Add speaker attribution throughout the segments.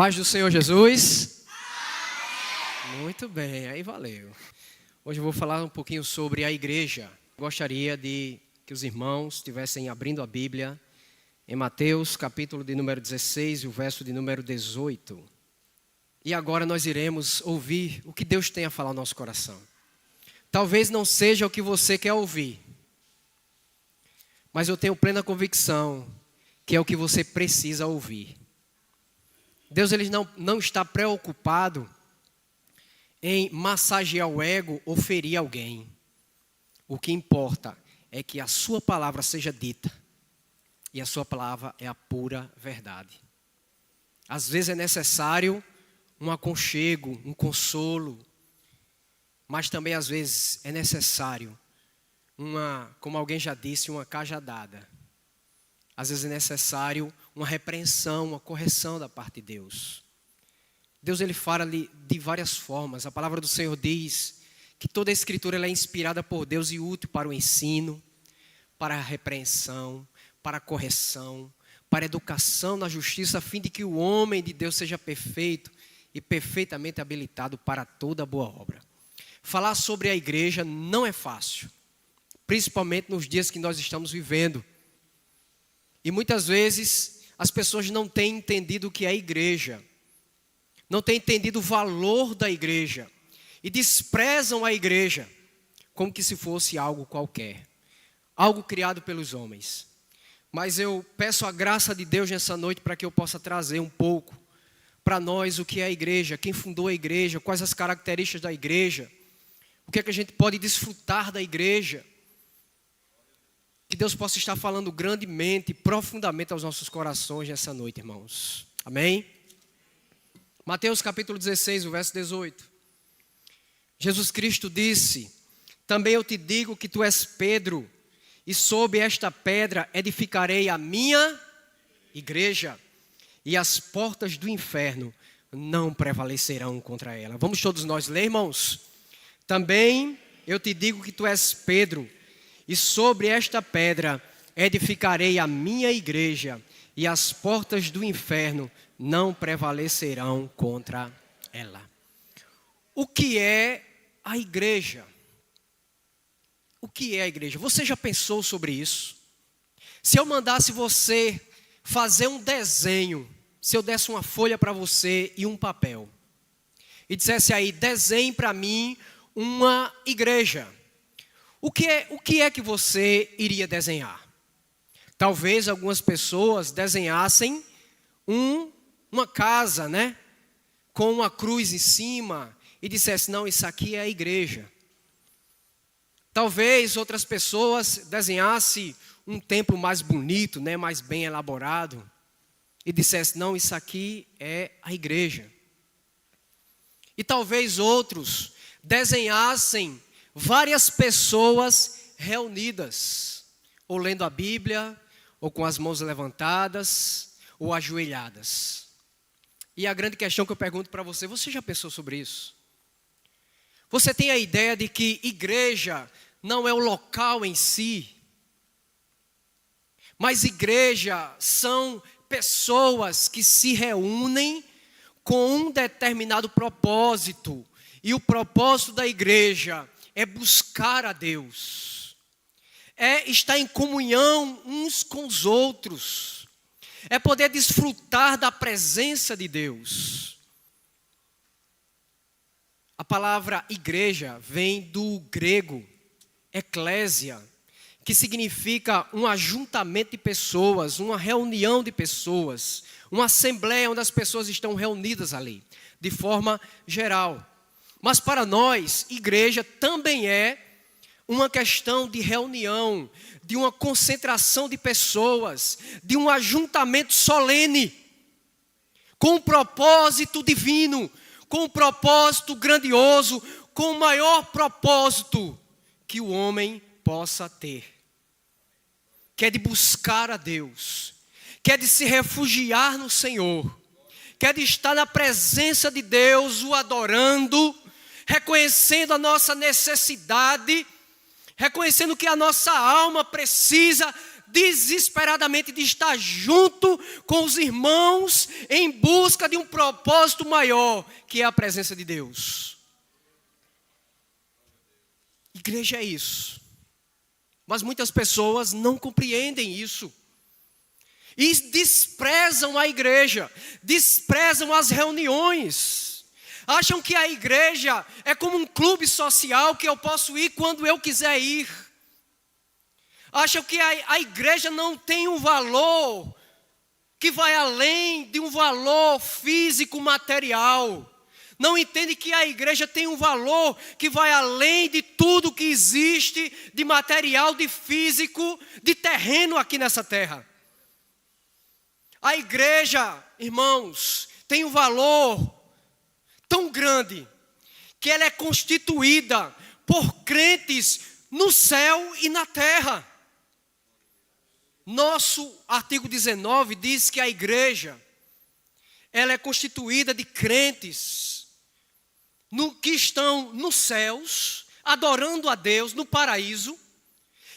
Speaker 1: Paz do Senhor Jesus. Amém. Muito bem, aí valeu. Hoje eu vou falar um pouquinho sobre a igreja. Gostaria de que os irmãos estivessem abrindo a Bíblia em Mateus, capítulo de número 16 e o verso de número 18. E agora nós iremos ouvir o que Deus tem a falar ao nosso coração. Talvez não seja o que você quer ouvir, mas eu tenho plena convicção que é o que você precisa ouvir. Deus ele não está preocupado em massagear o ego ou ferir alguém. O que importa é que a sua palavra seja dita. E a sua palavra é a pura verdade. Às vezes é necessário um aconchego, um consolo. Mas também às vezes é necessário como alguém já disse, uma cajadada. Às vezes é necessário uma repreensão, uma correção da parte de Deus. Deus ele fala de várias formas. A palavra do Senhor diz que toda a escritura ela é inspirada por Deus e útil para o ensino, para a repreensão, para a correção, para a educação na justiça, a fim de que o homem de Deus seja perfeito e perfeitamente habilitado para toda boa obra. Falar sobre a igreja não é fácil, principalmente nos dias que nós estamos vivendo. E muitas vezes as pessoas não têm entendido o que é a igreja, não têm entendido o valor da igreja e desprezam a igreja como que se fosse algo qualquer, algo criado pelos homens. Mas eu peço a graça de Deus nessa noite para que eu possa trazer um pouco para nós o que é a igreja, quem fundou a igreja, quais as características da igreja, o que é que a gente pode desfrutar da igreja. Que Deus possa estar falando grandemente, profundamente aos nossos corações nessa noite, irmãos. Amém? Mateus capítulo 16, o verso 18. Jesus Cristo disse: também eu te digo que tu és Pedro, e sob esta pedra edificarei a minha igreja, e as portas do inferno não prevalecerão contra ela. Vamos todos nós ler, irmãos? Também eu te digo que tu és Pedro, e sobre esta pedra edificarei a minha igreja, e as portas do inferno não prevalecerão contra ela. O que é a igreja? O que é a igreja? Você já pensou sobre isso? Se eu mandasse você fazer um desenho, se eu desse uma folha para você e um papel, e dissesse aí, desenhe para mim uma igreja. O que é que você iria desenhar? Talvez algumas pessoas desenhassem uma casa, né? Com uma cruz em cima e dissessem, não, isso aqui é a igreja. Talvez outras pessoas desenhassem um templo mais bonito, né? Mais bem elaborado e dissessem, não, isso aqui é a igreja. E talvez outros desenhassem várias pessoas reunidas, ou lendo a Bíblia, ou com as mãos levantadas, ou ajoelhadas. E a grande questão que eu pergunto para você, você já pensou sobre isso? Você tem a ideia de que igreja não é o local em si, mas igreja são pessoas que se reúnem com um determinado propósito, e o propósito da igreja é buscar a Deus, é estar em comunhão uns com os outros, é poder desfrutar da presença de Deus. A palavra igreja vem do grego eclésia, que significa um ajuntamento de pessoas, uma reunião de pessoas, uma assembleia onde as pessoas estão reunidas ali, de forma geral. Mas para nós, igreja também é uma questão de reunião, de uma concentração de pessoas, de um ajuntamento solene, com um propósito divino, com um propósito grandioso, com o maior propósito que o homem possa ter. Que é de buscar a Deus, que é de se refugiar no Senhor, que é de estar na presença de Deus, o adorando, reconhecendo a nossa necessidade, reconhecendo que a nossa alma precisa desesperadamente de estar junto com os irmãos em busca de um propósito maior, que é a presença de Deus. Igreja é isso. Mas muitas pessoas não compreendem isso. E desprezam a igreja, desprezam as reuniões. Acham que a igreja é como um clube social que eu posso ir quando eu quiser ir. Acham que a igreja não tem um valor que vai além de um valor físico, material. Não entende que a igreja tem um valor que vai além de tudo que existe de material, de físico, de terreno aqui nessa terra. A igreja, irmãos, tem um valor tão grande que ela é constituída por crentes no céu e na terra. Nosso artigo 19 diz que a igreja, ela é constituída de crentes que estão nos céus, adorando a Deus no paraíso,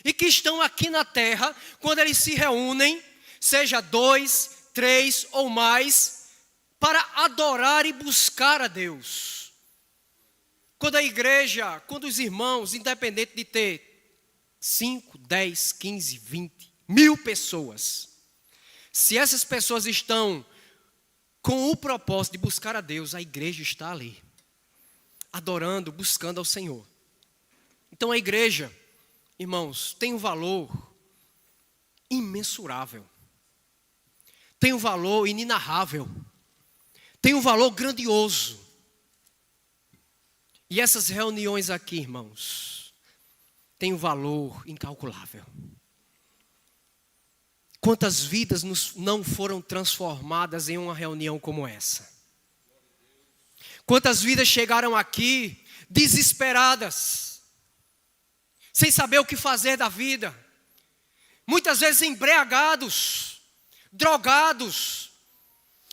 Speaker 1: e que estão aqui na terra, quando eles se reúnem, seja 2, 3 ou mais, para adorar e buscar a Deus. Quando a igreja, quando os irmãos, independente de ter 5, 10, 15, 20, 1000 pessoas, se essas pessoas estão com o propósito de buscar a Deus, a igreja está ali, adorando, buscando ao Senhor. Então a igreja, irmãos, tem um valor imensurável, tem um valor inenarrável, tem um valor grandioso. E essas reuniões aqui, irmãos, têm um valor incalculável. Quantas vidas não foram transformadas em uma reunião como essa? Quantas vidas chegaram aqui desesperadas, sem saber o que fazer da vida, muitas vezes embriagados, drogados,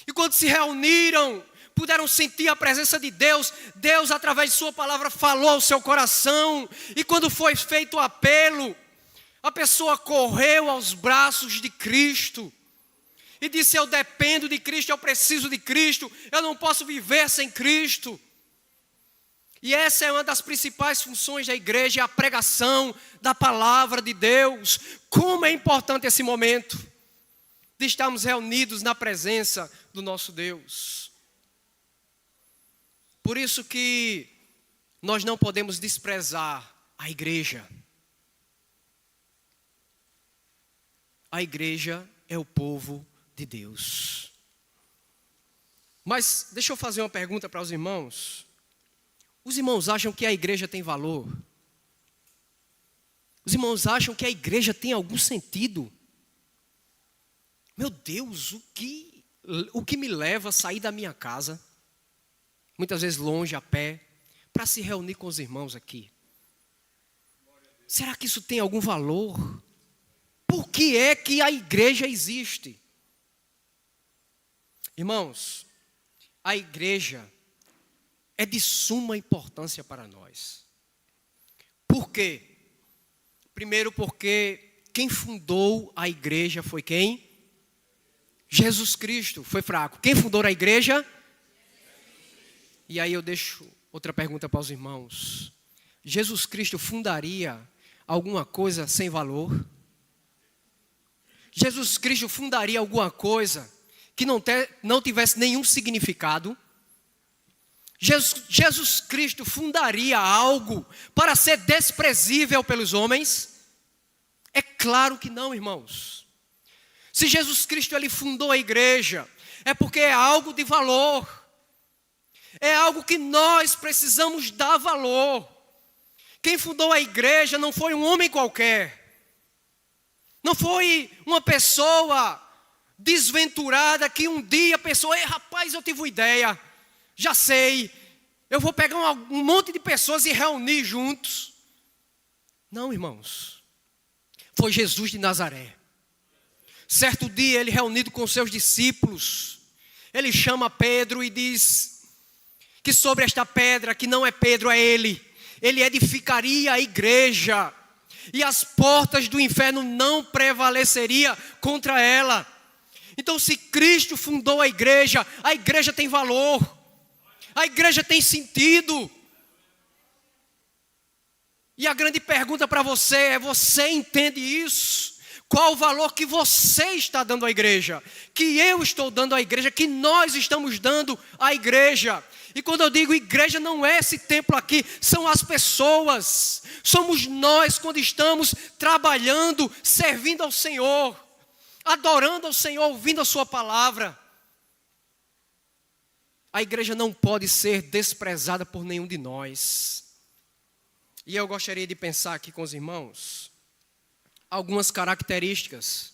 Speaker 1: e quando se reuniram, puderam sentir a presença de Deus. Deus, através de sua palavra, falou ao seu coração, e quando foi feito o apelo, a pessoa correu aos braços de Cristo e disse: eu dependo de Cristo, eu preciso de Cristo, eu não posso viver sem Cristo. E essa é uma das principais funções da igreja, a pregação da palavra de Deus. Como é importante esse momento de estarmos reunidos na presença do nosso Deus. Por isso que nós não podemos desprezar a igreja. A igreja é o povo de Deus. Mas deixa eu fazer uma pergunta para os irmãos. Os irmãos acham que a igreja tem valor? Os irmãos acham que a igreja tem algum sentido? Meu Deus, o que me leva a sair da minha casa, muitas vezes longe, a pé, para se reunir com os irmãos aqui? Será que isso tem algum valor? Por que é que a igreja existe? Irmãos, a igreja é de suma importância para nós. Por quê? Primeiro porque quem fundou a igreja foi quem? Jesus Cristo. Foi fraco. Quem fundou a igreja? E aí eu deixo outra pergunta para os irmãos. Jesus Cristo fundaria alguma coisa sem valor? Jesus Cristo fundaria alguma coisa que não tivesse nenhum significado? Jesus Cristo fundaria algo para ser desprezível pelos homens? É claro que não, irmãos. Se Jesus Cristo ele fundou a igreja, é porque é algo de valor. É algo que nós precisamos dar valor. Quem fundou a igreja não foi um homem qualquer. Não foi uma pessoa desventurada que um dia pensou: ei, rapaz, eu tive uma ideia, já sei, eu vou pegar um monte de pessoas e reunir juntos. Não, irmãos. Foi Jesus de Nazaré. Certo dia, ele reunido com seus discípulos, ele chama Pedro e diz que sobre esta pedra, que não é Pedro, é ele edificaria a igreja. e as portas do inferno não prevaleceriam contra ela. Então, se Cristo fundou a igreja tem valor, a igreja tem sentido. E a grande pergunta para você é: você entende isso? Qual o valor que você está dando à igreja? Que eu estou dando à igreja? Que nós estamos dando à igreja? E quando eu digo igreja, não é esse templo aqui, são as pessoas. Somos nós quando estamos trabalhando, servindo ao Senhor, adorando ao Senhor, ouvindo a sua palavra. A igreja não pode ser desprezada por nenhum de nós. E eu gostaria de pensar aqui com os irmãos algumas características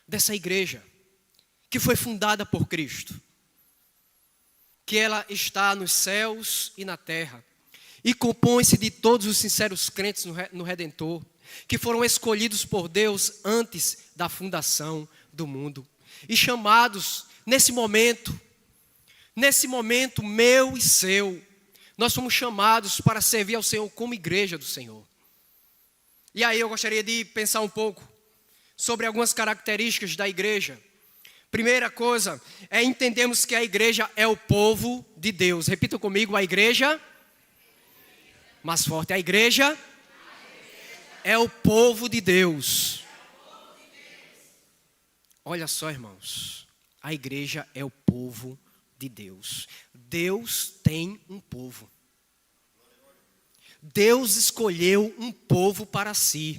Speaker 1: dessa igreja que foi fundada por Cristo, que ela está nos céus e na terra, e compõe-se de todos os sinceros crentes no Redentor, que foram escolhidos por Deus antes da fundação do mundo, e chamados nesse momento meu e seu, nós somos chamados para servir ao Senhor como igreja do Senhor. E aí eu gostaria de pensar um pouco sobre algumas características da igreja. Primeira coisa é entendermos que a igreja é o povo de Deus. Repita comigo: a igreja, mais forte, a igreja é o povo de Deus. Olha só, irmãos, a igreja é o povo de Deus. Deus tem um povo. Deus escolheu um povo para si.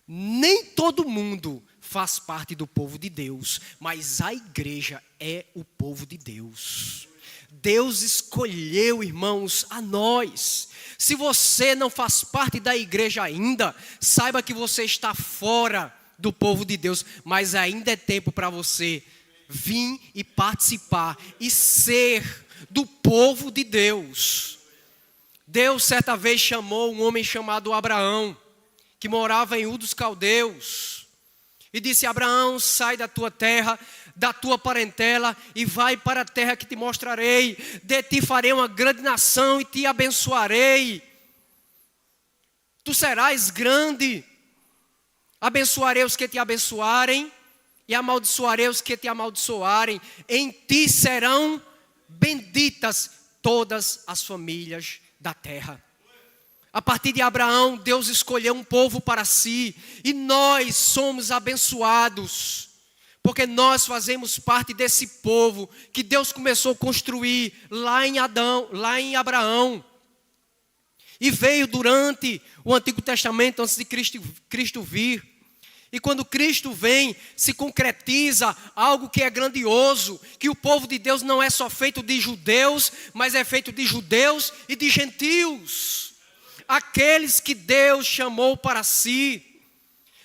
Speaker 1: Nem todo mundo faz parte do povo de Deus, mas a igreja é o povo de Deus. Deus escolheu, irmãos, a nós. Se você não faz parte da igreja ainda, saiba que você está fora do povo de Deus, mas ainda é tempo para você vir e participar e ser do povo de Deus. Deus certa vez chamou um homem chamado Abraão, que morava em Ur dos Caldeus, e disse: Abraão, sai da tua terra, da tua parentela, e vai para a terra que te mostrarei. De ti farei uma grande nação e te abençoarei. Tu serás grande. Abençoarei os que te abençoarem, e amaldiçoarei os que te amaldiçoarem. Em ti serão benditas todas as famílias da terra. A partir de Abraão, Deus escolheu um povo para si, e nós somos abençoados, porque nós fazemos parte desse povo que Deus começou a construir lá em Abraão, e veio durante o Antigo Testamento, antes de Cristo vir. E quando Cristo vem, se concretiza algo que é grandioso, que o povo de Deus não é só feito de judeus, mas é feito de judeus e de gentios. Aqueles que Deus chamou para si,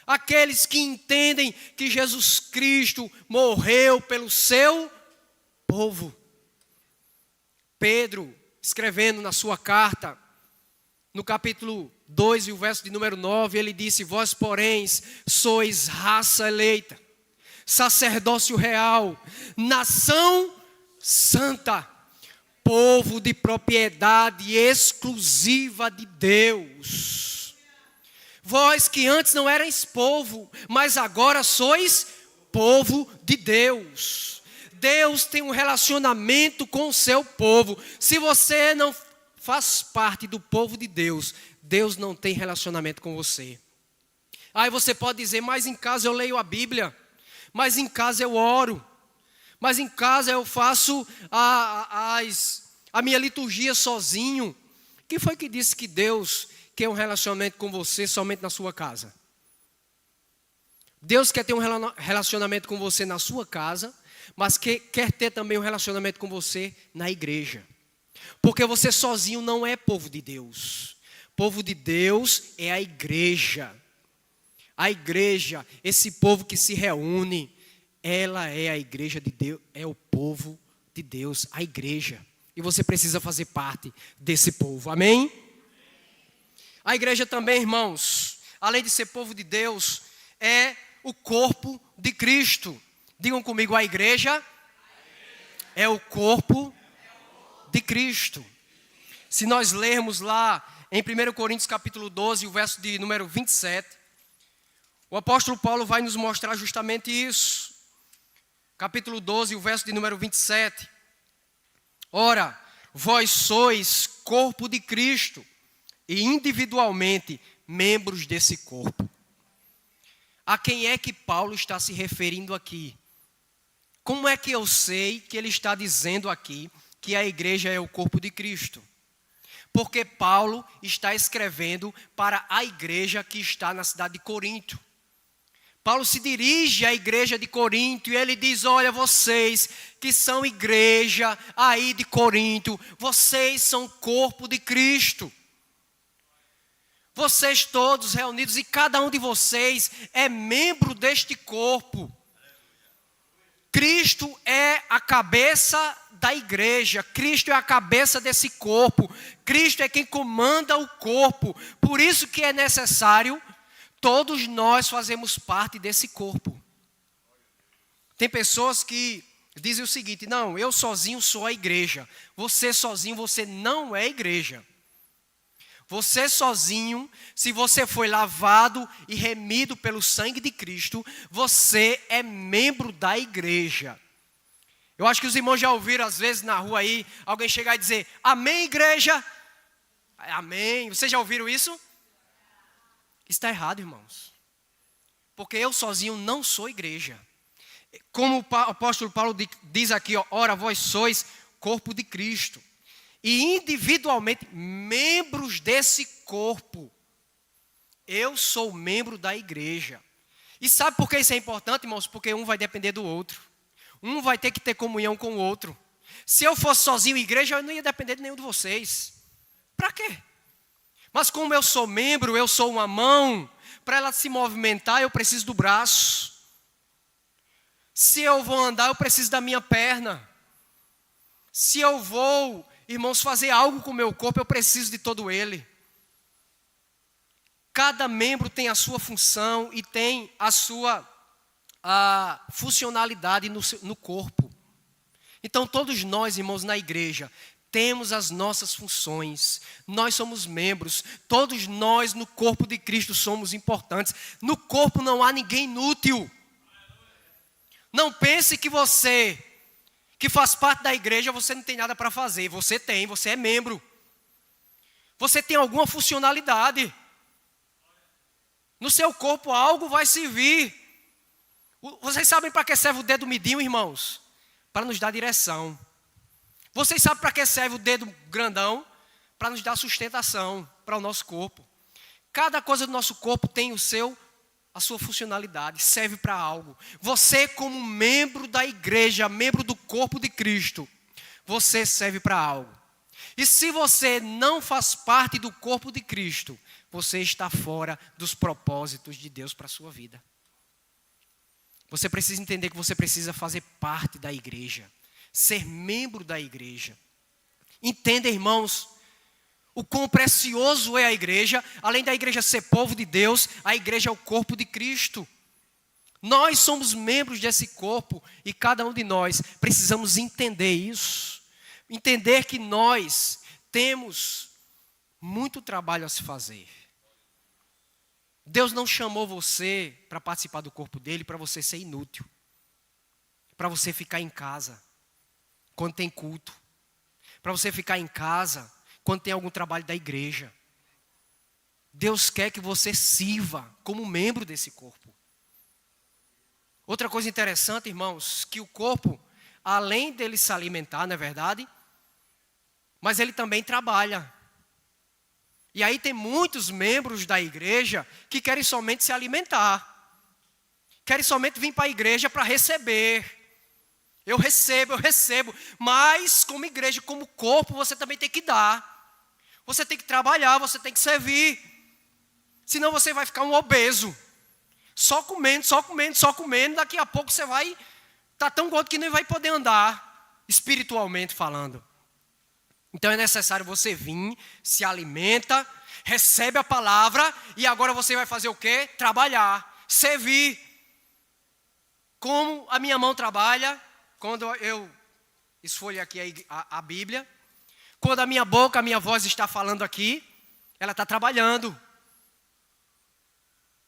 Speaker 1: aqueles que entendem que Jesus Cristo morreu pelo seu povo. Pedro, escrevendo na sua carta, no capítulo 2 e o verso de número 9, ele disse: vós, porém, sois raça eleita, sacerdócio real, nação santa, povo de propriedade exclusiva de Deus. Vós que antes não erais povo, mas agora sois povo de Deus. Deus tem um relacionamento com o seu povo. Se você não faz parte do povo de Deus, Deus não tem relacionamento com você. Aí você pode dizer: mas em casa eu leio a Bíblia, mas em casa eu oro, mas em casa eu faço a minha liturgia sozinho. Quem foi que disse que Deus quer um relacionamento com você somente na sua casa? Deus quer ter um relacionamento com você na sua casa, mas quer ter também um relacionamento com você na igreja. Porque você sozinho não é povo de Deus. Povo de Deus é a igreja. A igreja, esse povo que se reúne, ela é a igreja de Deus, é o povo de Deus, a igreja. E você precisa fazer parte desse povo, amém? A igreja também, irmãos, além de ser povo de Deus, é o corpo de Cristo. Digam comigo: a igreja é o corpo de Cristo. Se nós lermos lá em 1 Coríntios capítulo 12, o verso de número 27, o apóstolo Paulo vai nos mostrar justamente isso. Capítulo 12, o verso de número 27. Ora, vós sois corpo de Cristo e individualmente membros desse corpo. A quem é que Paulo está se referindo aqui? Como é que eu sei que ele está dizendo aqui que a igreja é o corpo de Cristo? Porque Paulo está escrevendo para a igreja que está na cidade de Corinto. Paulo se dirige à igreja de Corinto e ele diz: olha, vocês que são igreja aí de Corinto, vocês são corpo de Cristo. Vocês todos reunidos e cada um de vocês é membro deste corpo. Cristo é a cabeça da igreja, Cristo é a cabeça desse corpo, Cristo é quem comanda o corpo. Por isso que é necessário, todos nós fazemos parte desse corpo. Tem pessoas que dizem o seguinte: não, eu sozinho sou a igreja. Você sozinho, você não é igreja. Você sozinho, se você foi lavado e remido pelo sangue de Cristo, você é membro da igreja. Eu acho que os irmãos já ouviram às vezes na rua aí, alguém chegar e dizer: amém, igreja? Amém. Vocês já ouviram isso? Está errado, irmãos. Porque eu sozinho não sou igreja. Como o apóstolo Paulo diz aqui, ó, ora, vós sois corpo de Cristo. E individualmente, membros desse corpo. Eu sou membro da igreja. E sabe por que isso é importante, irmãos? Porque um vai depender do outro. Um vai ter que ter comunhão com o outro. Se eu fosse sozinho igreja, eu não ia depender de nenhum de vocês. Para quê? Mas como eu sou membro, eu sou uma mão, para ela se movimentar, eu preciso do braço. Se eu vou andar, eu preciso da minha perna. Se eu vou, irmãos, fazer algo com o meu corpo, eu preciso de todo ele. Cada membro tem a sua função e tem a sua funcionalidade no corpo. Então todos nós, irmãos, na igreja, temos as nossas funções. Nós somos membros. Todos nós no corpo de Cristo somos importantes. No corpo não há ninguém inútil. Não pense que você, que faz parte da igreja, você não tem nada para fazer. Você tem, você é membro. Você tem alguma funcionalidade. No seu corpo algo vai servir. Vocês sabem para que serve o dedo midinho, irmãos? Para nos dar direção. Vocês sabem para que serve o dedo grandão? Para nos dar sustentação para o nosso corpo. Cada coisa do nosso corpo tem a sua funcionalidade, serve para algo. Você, como membro da igreja, membro do corpo de Cristo, você serve para algo. E se você não faz parte do corpo de Cristo, você está fora dos propósitos de Deus para a sua vida. Você precisa entender que você precisa fazer parte da igreja, ser membro da igreja. Entenda, irmãos, o quão precioso é a igreja. Além da igreja ser povo de Deus, a igreja é o corpo de Cristo. Nós somos membros desse corpo e cada um de nós precisamos entender isso. Entender que nós temos muito trabalho a se fazer. Deus não chamou você para participar do corpo dele para você ser inútil. Para você ficar em casa quando tem culto. Para você ficar em casa quando tem algum trabalho da igreja. Deus quer que você sirva como membro desse corpo. Outra coisa interessante, irmãos, que o corpo, além dele se alimentar, não é verdade? Mas ele também trabalha. E aí tem muitos membros da igreja que querem somente se alimentar. Querem somente vir para a igreja para receber. Eu recebo. Mas como igreja, como corpo, você também tem que dar. Você tem que trabalhar, você tem que servir. Senão você vai ficar um obeso. Só comendo. Daqui a pouco você vai estar tão gordo que nem vai poder andar, espiritualmente falando. Então é necessário você vir, se alimenta, recebe a palavra e agora você vai fazer o quê? Trabalhar, servir. Como a minha mão trabalha, quando eu esfolho aqui a Bíblia, Quando a minha boca, a minha voz está falando aqui, ela está trabalhando.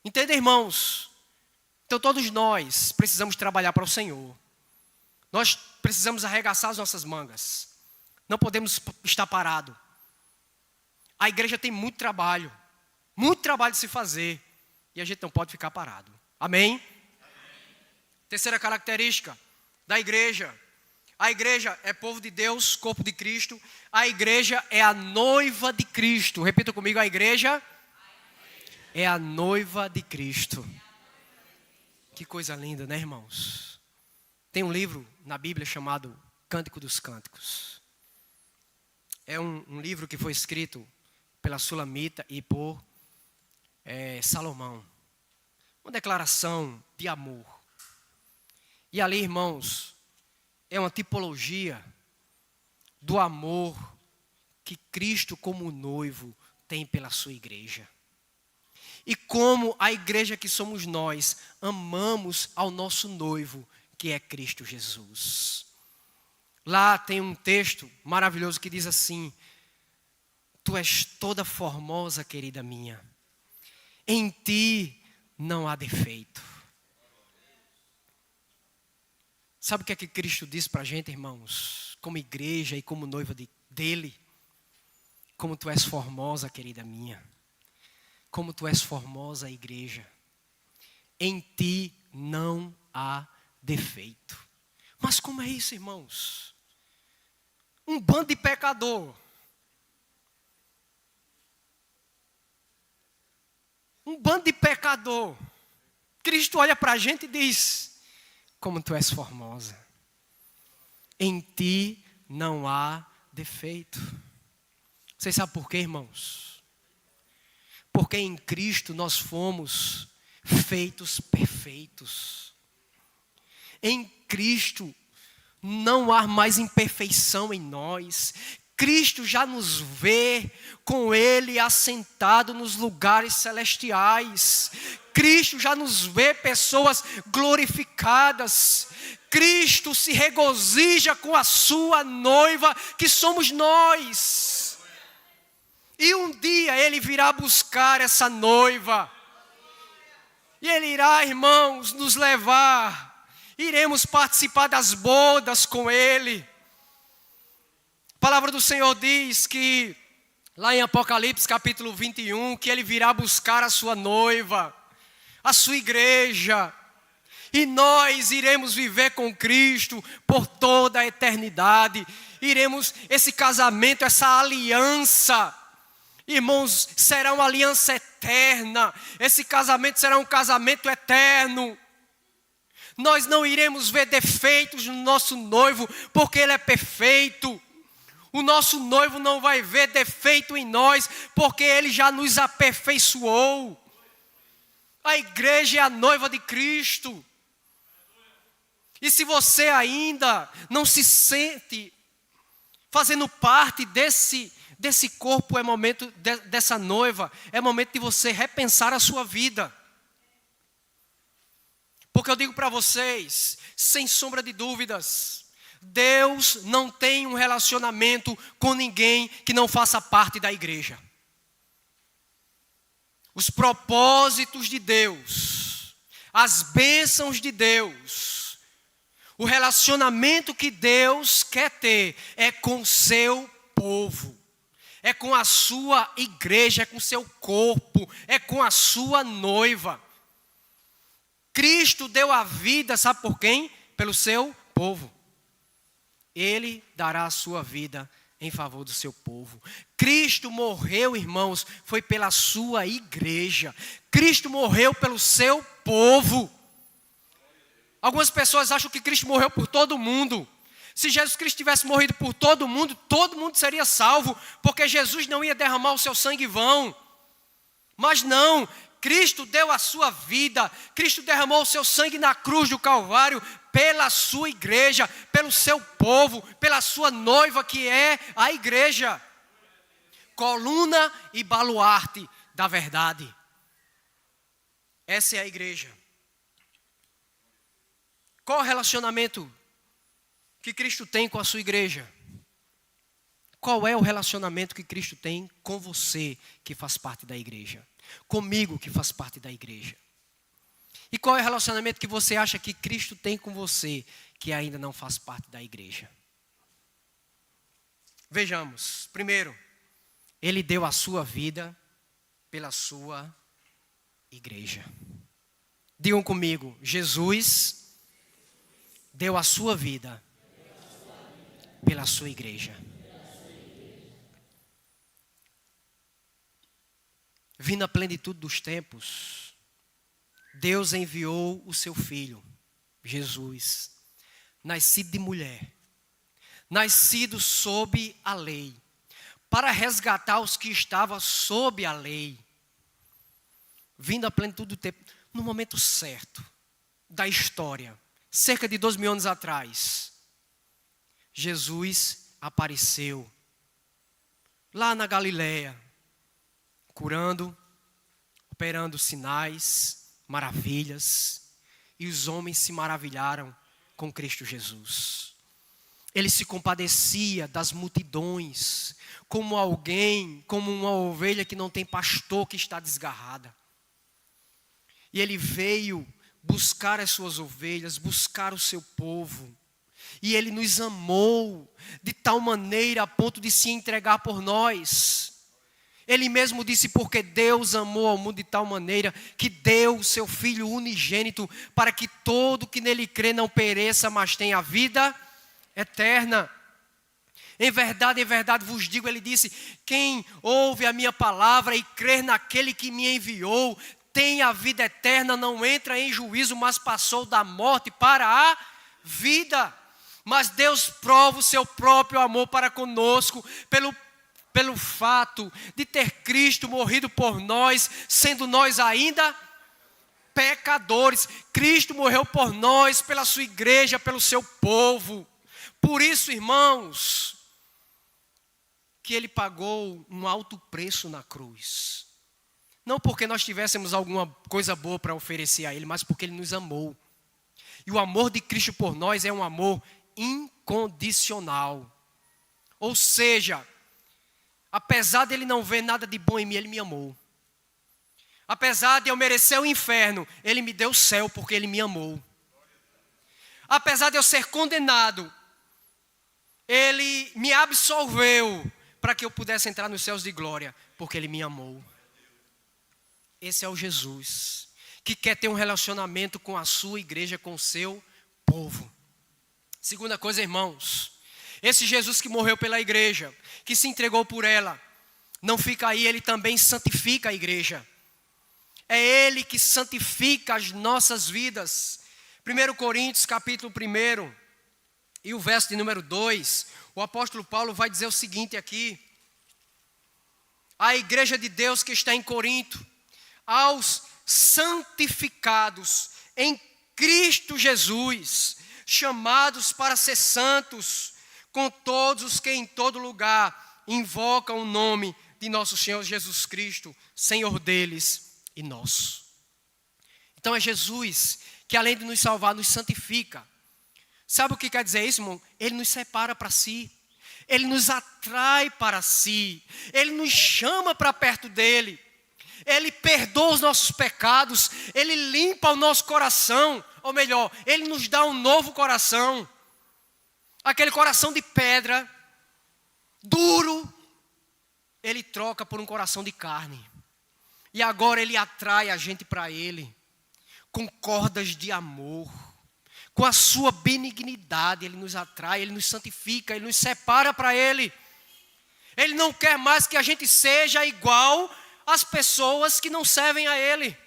Speaker 1: Entende, irmãos? Então todos nós precisamos trabalhar para o Senhor. Nós precisamos arregaçar as nossas mangas. Não podemos estar parados. A igreja tem muito trabalho de se fazer. E a gente não pode ficar parado. Amém? Terceira característica da igreja. A igreja é povo de Deus, corpo de Cristo. A igreja é a noiva de Cristo. Repita comigo, a igreja é a noiva de Cristo. Que coisa linda, né, irmãos? Tem um livro na Bíblia chamado Cântico dos Cânticos. É um livro que foi escrito pela Sulamita e por Salomão. Uma declaração de amor. E ali, irmãos, é uma tipologia do amor que Cristo como noivo tem pela sua igreja. E como a igreja que somos nós, amamos ao nosso noivo, que é Cristo Jesus. Lá tem um texto maravilhoso que diz assim: Tu és toda formosa, querida minha. Em ti não há defeito. Sabe o que é que Cristo diz para a gente, irmãos? Como igreja e como noiva dele. Como tu és formosa, querida minha. Como tu és formosa, igreja. Em ti não há defeito. Mas como é isso, irmãos? Um bando de pecador. Um bando de pecador. Cristo olha para a gente e diz: como tu és formosa. Em ti não há defeito. Vocês sabem por quê, irmãos? Porque em Cristo nós fomos feitos perfeitos. Em Cristo não há mais imperfeição em nós. Cristo já nos vê com Ele assentado nos lugares celestiais. Cristo já nos vê pessoas glorificadas. Cristo se regozija com a sua noiva, que somos nós. E um dia Ele virá buscar essa noiva. E Ele irá, irmãos, nos levar. Iremos participar das bodas com Ele. A palavra do Senhor diz que, lá em Apocalipse capítulo 21, que Ele virá buscar a sua noiva, a sua igreja. E nós iremos viver com Cristo por toda a eternidade. Esse casamento, essa aliança, irmãos, será uma aliança eterna. Esse casamento será um casamento eterno. Nós não iremos ver defeitos no nosso noivo, porque ele é perfeito. O nosso noivo não vai ver defeito em nós, porque ele já nos aperfeiçoou. A igreja é a noiva de Cristo. E se você ainda não se sente fazendo parte desse corpo, é momento dessa noiva, é momento de você repensar a sua vida. Porque eu digo para vocês, sem sombra de dúvidas, Deus não tem um relacionamento com ninguém que não faça parte da igreja. Os propósitos de Deus, as bênçãos de Deus, o relacionamento que Deus quer ter é com o seu povo, é com a sua igreja, é com o seu corpo, é com a sua noiva. Cristo deu a vida, sabe por quem? Pelo seu povo. Ele dará a sua vida em favor do seu povo. Cristo morreu, irmãos, foi pela sua igreja. Cristo morreu pelo seu povo. Algumas pessoas acham que Cristo morreu por todo mundo. Se Jesus Cristo tivesse morrido por todo mundo seria salvo, porque Jesus não ia derramar o seu sangue em vão. Mas não, Cristo deu a sua vida, Cristo derramou o seu sangue na cruz do Calvário, pela sua igreja, pelo seu povo, pela sua noiva que é a igreja. Coluna e baluarte da verdade. Essa é a igreja. Qual o relacionamento que Cristo tem com a sua igreja? Qual é o relacionamento que Cristo tem com você que faz parte da igreja? Comigo que faz parte da igreja? E qual é o relacionamento que você acha que Cristo tem com você que ainda não faz parte da igreja? Vejamos. Primeiro, Ele deu a sua vida pela sua igreja. Digam comigo, Jesus deu a sua vida pela sua igreja. Vindo a plenitude dos tempos, Deus enviou o seu Filho, Jesus, nascido de mulher, nascido sob a lei, para resgatar os que estavam sob a lei. Vindo a plenitude do tempo, no momento certo da história, cerca de 2000 anos atrás, Jesus apareceu lá na Galileia, curando, operando sinais, maravilhas, e os homens se maravilharam com Cristo Jesus. Ele se compadecia das multidões, como uma ovelha que não tem pastor, que está desgarrada. E ele veio buscar as suas ovelhas, buscar o seu povo. E ele nos amou de tal maneira a ponto de se entregar por nós. Ele mesmo disse, porque Deus amou ao mundo de tal maneira que deu o seu Filho unigênito para que todo que nele crê não pereça, mas tenha a vida eterna. Em verdade vos digo, ele disse, quem ouve a minha palavra e crer naquele que me enviou, tem a vida eterna, não entra em juízo, mas passou da morte para a vida. Mas Deus prova o seu próprio amor para conosco, pelo fato de ter Cristo morrido por nós, sendo nós ainda pecadores. Cristo morreu por nós, pela sua igreja, pelo seu povo. Por isso, irmãos, que Ele pagou um alto preço na cruz. Não porque nós tivéssemos alguma coisa boa para oferecer a Ele, mas porque Ele nos amou. E o amor de Cristo por nós é um amor incondicional. Ou seja, apesar de Ele não ver nada de bom em mim, Ele me amou. Apesar de eu merecer o inferno, Ele me deu o céu porque Ele me amou. Apesar de eu ser condenado, Ele me absolveu para que eu pudesse entrar nos céus de glória, porque Ele me amou. Esse é o Jesus que quer ter um relacionamento com a sua igreja, com o seu povo. Segunda coisa, irmãos, esse Jesus que morreu pela igreja, que se entregou por ela, não fica aí, Ele também santifica a igreja. É Ele que santifica as nossas vidas. 1 Coríntios capítulo 1 e o verso de número 2, o apóstolo Paulo vai dizer o seguinte aqui: a igreja de Deus que está em Corinto, aos santificados em Cristo Jesus, chamados para ser santos, com todos os que em todo lugar invocam o nome de nosso Senhor Jesus Cristo, Senhor deles e nosso. Então é Jesus que, além de nos salvar, nos santifica. Sabe o que quer dizer isso, irmão? Ele nos separa para si. Ele nos atrai para si. Ele nos chama para perto dele. Ele perdoa os nossos pecados. Ele limpa o nosso coração. Ou melhor, Ele nos dá um novo coração. Aquele coração de pedra, duro, Ele troca por um coração de carne. E agora Ele atrai a gente para Ele, com cordas de amor. Com a sua benignidade, Ele nos atrai, Ele nos santifica, Ele nos separa para Ele. Ele não quer mais que a gente seja igual às pessoas que não servem a Ele.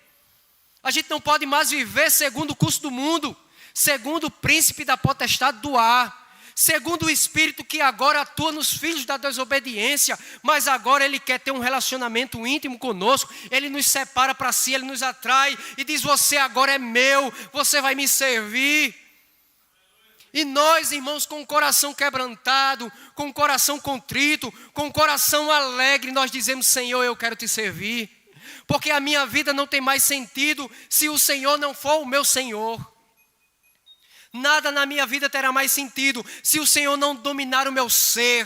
Speaker 1: A gente não pode mais viver segundo o curso do mundo, segundo o príncipe da potestade do ar, segundo o Espírito que agora atua nos filhos da desobediência, mas agora Ele quer ter um relacionamento íntimo conosco. Ele nos separa para si, Ele nos atrai e diz: você agora é meu, você vai me servir. E nós, irmãos, com o coração quebrantado, com o coração contrito, com o coração alegre, nós dizemos: Senhor, eu quero te servir, porque a minha vida não tem mais sentido se o Senhor não for o meu Senhor. Nada na minha vida terá mais sentido se o Senhor não dominar o meu ser.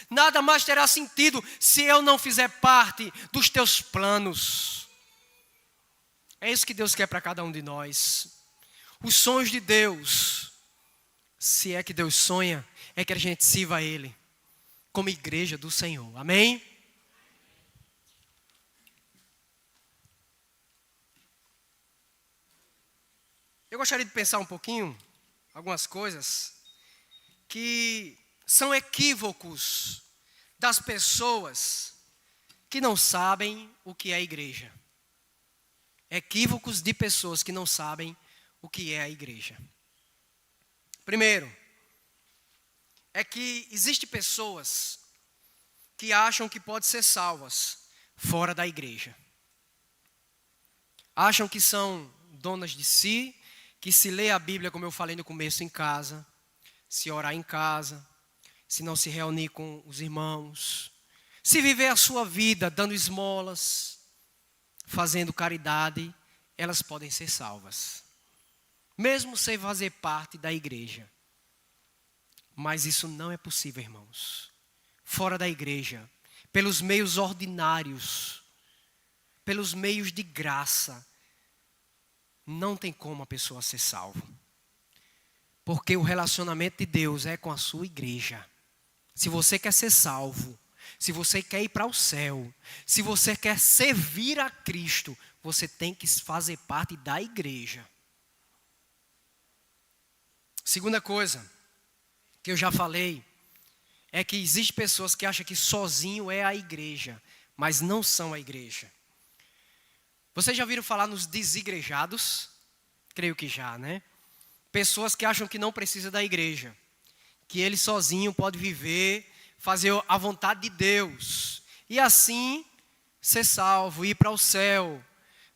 Speaker 1: Nada mais terá sentido se eu não fizer parte dos teus planos. É isso que Deus quer para cada um de nós. Os sonhos de Deus, se é que Deus sonha, é que a gente sirva a Ele como igreja do Senhor. Amém? Eu gostaria de pensar um pouquinho, algumas coisas, que são equívocos das pessoas que não sabem o que é a igreja. Equívocos de pessoas que não sabem o que é a igreja. Primeiro, é que existem pessoas que acham que podem ser salvas fora da igreja. Acham que são donas de si, que se lê a Bíblia, como eu falei no começo, em casa, se orar em casa, se não se reunir com os irmãos, se viver a sua vida dando esmolas, fazendo caridade, elas podem ser salvas. Mesmo sem fazer parte da igreja. Mas isso não é possível, irmãos. Fora da igreja, pelos meios ordinários, pelos meios de graça, não tem como a pessoa ser salva. Porque o relacionamento de Deus é com a sua igreja. Se você quer ser salvo, se você quer ir para o céu, se você quer servir a Cristo, você tem que fazer parte da igreja. Segunda coisa, que eu já falei, é que existem pessoas que acham que sozinho é a igreja, mas não são a igreja. Vocês já ouviram falar nos desigrejados? Creio que já, né? Pessoas que acham que não precisa da igreja, que ele sozinho pode viver, fazer a vontade de Deus, e assim ser salvo, ir para o céu,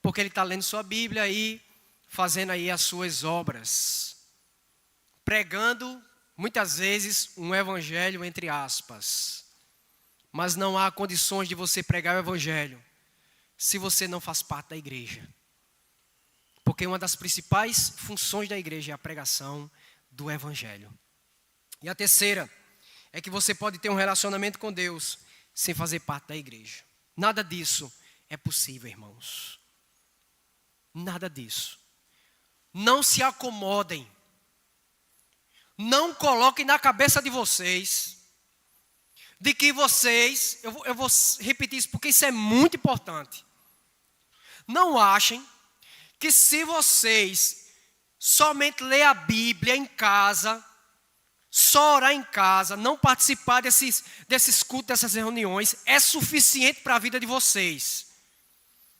Speaker 1: porque ele está lendo sua Bíblia e fazendo aí as suas obras, pregando muitas vezes um evangelho entre aspas, mas não há condições de você pregar o evangelho se você não faz parte da igreja. Porque uma das principais funções da igreja é a pregação do evangelho. E a terceira é que você pode ter um relacionamento com Deus sem fazer parte da igreja. Nada disso é possível, irmãos. Nada disso. Não se acomodem. Não coloquem na cabeça de vocês de que vocês, eu vou repetir isso porque isso é muito importante. Não achem que se vocês somente ler a Bíblia em casa, só orar em casa, não participar desses cultos, dessas reuniões, é suficiente para a vida de vocês.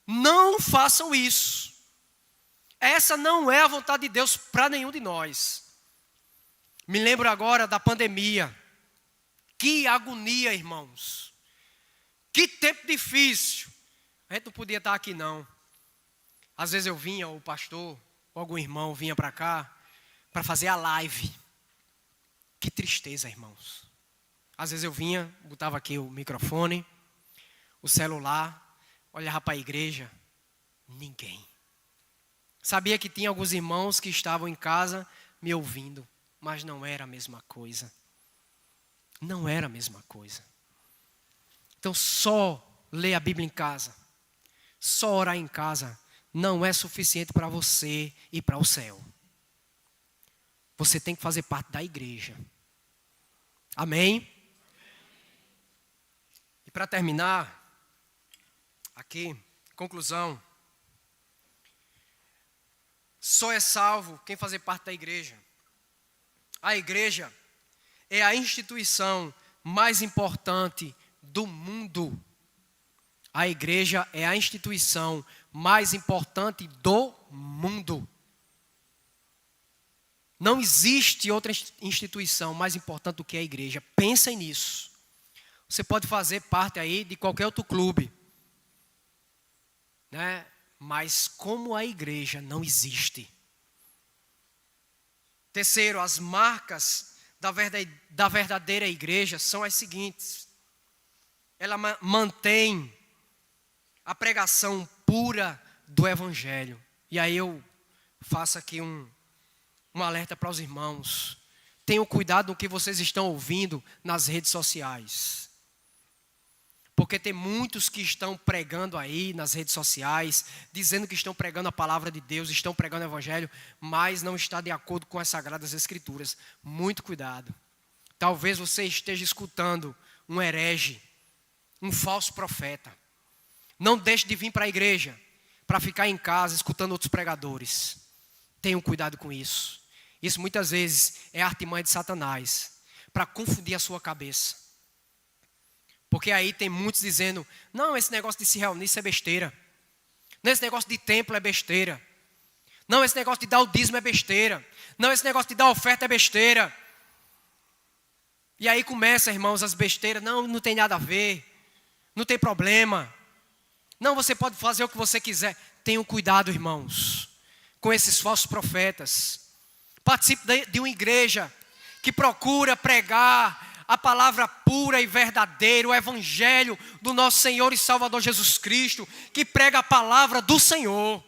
Speaker 1: Não façam isso. Essa não é a vontade de Deus para nenhum de nós. Me lembro agora da pandemia. Que agonia, irmãos. Que tempo difícil. A gente não podia estar aqui, não. Às vezes eu vinha, o pastor, ou algum irmão vinha para cá, para fazer a live. Que tristeza, irmãos. Às vezes eu vinha, botava aqui o microfone, o celular, olhava para a igreja, ninguém. Sabia que tinha alguns irmãos que estavam em casa me ouvindo, mas não era a mesma coisa. Não era a mesma coisa. Então só ler a Bíblia em casa, só orar em casa, não é suficiente para você ir para o céu. Você tem que fazer parte da igreja. Amém? E para terminar, aqui, conclusão. Só é salvo quem fazer parte da igreja. A igreja é a instituição mais importante do mundo. A igreja é a instituição mais importante do mundo. Não existe outra instituição mais importante do que a igreja. Pensem nisso. Você pode fazer parte aí de qualquer outro clube, né? Mas como a igreja não existe. Terceiro, as marcas da verdadeira igreja são as seguintes. Ela mantém a pregação pura do evangelho. E aí eu faço aqui um alerta para os irmãos. tenham cuidado no que vocês estão ouvindo nas redes sociais. Porque tem muitos que estão pregando aí nas redes sociais, dizendo que estão pregando a palavra de Deus, estão pregando o evangelho, mas não está de acordo com as sagradas escrituras. Muito cuidado. Talvez você esteja escutando um herege, um falso profeta. Não deixe de vir para a igreja, para ficar em casa escutando outros pregadores. Tenham cuidado com isso. Isso muitas vezes é a artimanha de Satanás, para confundir a sua cabeça. Porque aí tem muitos dizendo, não, esse negócio de se reunir, isso é besteira. Não, esse negócio de templo é besteira. Não, esse negócio de dar o dízimo é besteira. Não, esse negócio de dar oferta é besteira. E aí começa, irmãos, as besteiras. Não, não tem nada a ver. Não tem problema. Não, você pode fazer o que você quiser. Tenham cuidado, irmãos, com esses falsos profetas. Participe de uma igreja que procura pregar a palavra pura e verdadeira, o evangelho do nosso Senhor e Salvador Jesus Cristo, que prega a palavra do Senhor.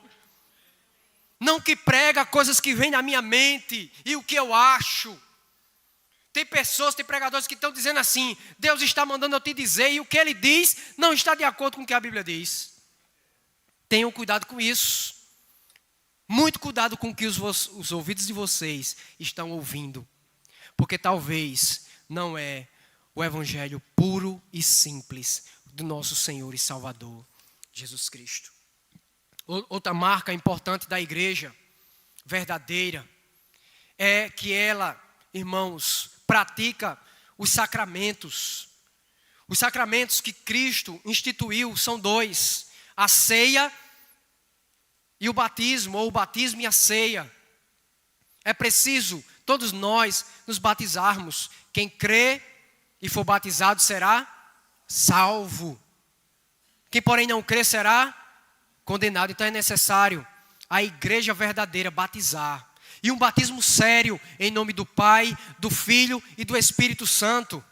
Speaker 1: Não que prega coisas que vêm na minha mente e o que eu acho. Tem pessoas, tem pregadores que estão dizendo assim, Deus está mandando eu te dizer, e o que ele diz não está de acordo com o que a Bíblia diz. Tenham cuidado com isso. Muito cuidado com o que os ouvidos de vocês estão ouvindo. Porque talvez não é o evangelho puro e simples do nosso Senhor e Salvador, Jesus Cristo. Outra marca importante da igreja verdadeira é que ela, irmãos, pratica os sacramentos. Os sacramentos que Cristo instituiu são dois: a ceia e o batismo, ou o batismo e a ceia. É preciso todos nós nos batizarmos. Quem crê e for batizado será salvo. Quem, porém, não crê será condenado. Então é necessário a igreja verdadeira batizar. E um batismo sério em nome do Pai, do Filho e do Espírito Santo.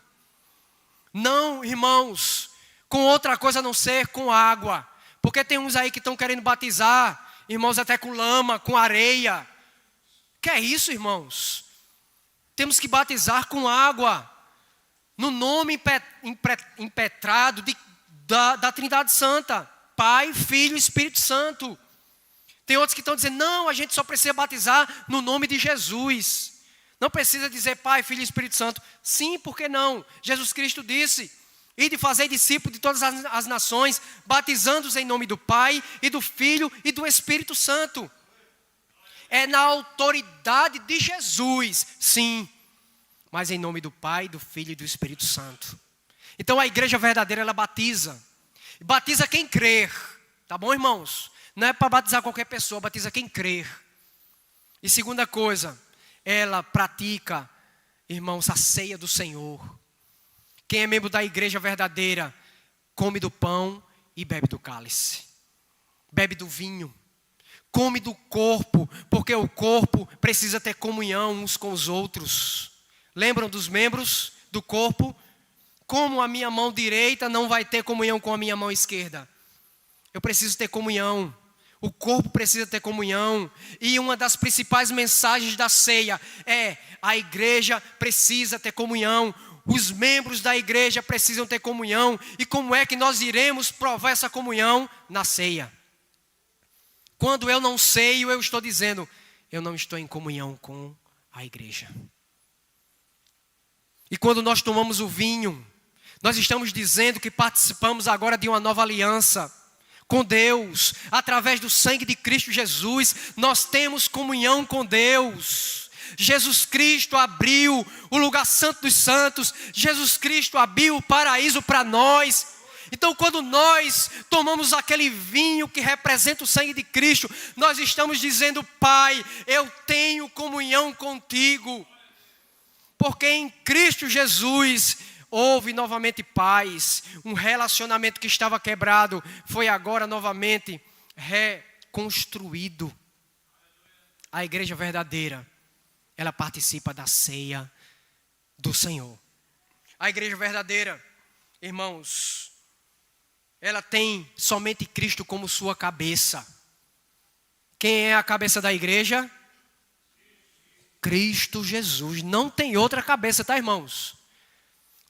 Speaker 1: Não, irmãos, com outra coisa a não ser com água. Porque tem uns aí que estão querendo batizar, irmãos, até com lama, com areia. Que é isso, irmãos? Temos que batizar com água, no nome impetrado da Trindade Santa, Pai, Filho e Espírito Santo. Tem outros que estão dizendo, não, a gente só precisa batizar no nome de Jesus. Não precisa dizer Pai, Filho e Espírito Santo. Sim, por que não? Jesus Cristo disse, ide fazer discípulos de todas as nações, batizando-os em nome do Pai, e do Filho e do Espírito Santo. É na autoridade de Jesus, sim, mas em nome do Pai, do Filho e do Espírito Santo. Então a igreja verdadeira, ela batiza. Batiza quem crer, tá bom, irmãos? Não é para batizar qualquer pessoa, batiza quem crer. E segunda coisa, ela pratica, irmãos, a ceia do Senhor. Quem é membro da igreja verdadeira, come do pão e bebe do cálice. Bebe do vinho. Come do corpo, porque o corpo precisa ter comunhão uns com os outros. Lembram dos membros do corpo? Como a minha mão direita não vai ter comunhão com a minha mão esquerda? Eu preciso ter comunhão. O corpo precisa ter comunhão. E uma das principais mensagens da ceia é: a igreja precisa ter comunhão. Os membros da igreja precisam ter comunhão. E como é que nós iremos provar essa comunhão? Na ceia. Quando eu não ceio, eu estou dizendo, eu não estou em comunhão com a igreja. E quando nós tomamos o vinho, nós estamos dizendo que participamos agora de uma nova aliança com Deus. Através do sangue de Cristo Jesus, nós temos comunhão com Deus. Jesus Cristo abriu o lugar santo dos santos. Jesus Cristo abriu o paraíso para nós. Então, quando nós tomamos aquele vinho que representa o sangue de Cristo, nós estamos dizendo, Pai, eu tenho comunhão contigo. Porque em Cristo Jesus houve novamente paz. Um relacionamento que estava quebrado foi agora novamente reconstruído. A igreja verdadeira, ela participa da ceia do Senhor. A igreja verdadeira, irmãos, ela tem somente Cristo como sua cabeça. Quem é a cabeça da igreja? Cristo Jesus. Não tem outra cabeça, tá, irmãos?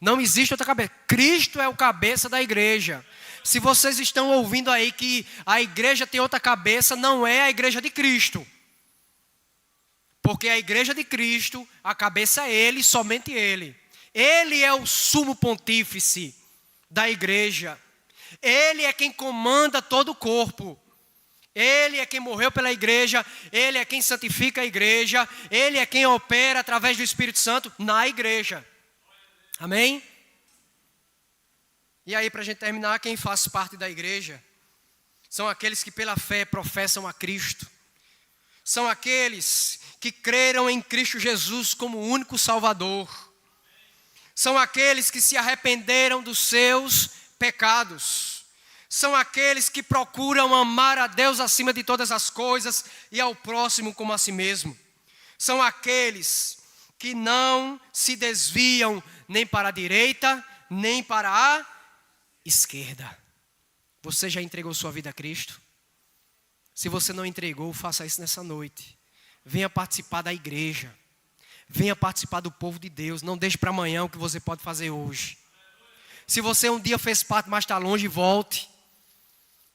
Speaker 1: Não existe outra cabeça. Cristo é o cabeça da igreja. Se vocês estão ouvindo aí que a igreja tem outra cabeça, não é a igreja de Cristo. Porque a igreja de Cristo, a cabeça é Ele, somente Ele. Ele é o sumo pontífice da igreja. Ele é quem comanda todo o corpo. Ele é quem morreu pela igreja. Ele é quem santifica a igreja. Ele é quem opera através do Espírito Santo na igreja. Amém? E aí, para a gente terminar, quem faz parte da igreja são aqueles que pela fé professam a Cristo. São aqueles que creram em Cristo Jesus como o único Salvador. São aqueles que se arrependeram dos seus pecados. São aqueles que procuram amar a Deus acima de todas as coisas e ao próximo como a si mesmo. São aqueles que não se desviam nem para a direita, nem para a esquerda. Você já entregou sua vida a Cristo? Se você não entregou, faça isso nessa noite. Venha participar da igreja. Venha participar do povo de Deus. Não deixe para amanhã o que você pode fazer hoje. Se você um dia fez parte, mas está longe, volte.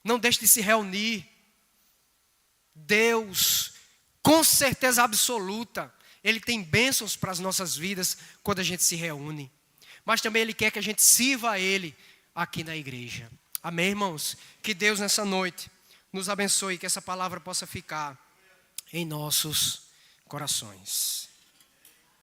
Speaker 1: Não deixe de se reunir. Deus, com certeza absoluta, Ele tem bênçãos para as nossas vidas quando a gente se reúne. Mas também Ele quer que a gente sirva a Ele aqui na igreja. Amém, irmãos? Que Deus nessa noite nos abençoe, que essa palavra possa ficar em nossos corações.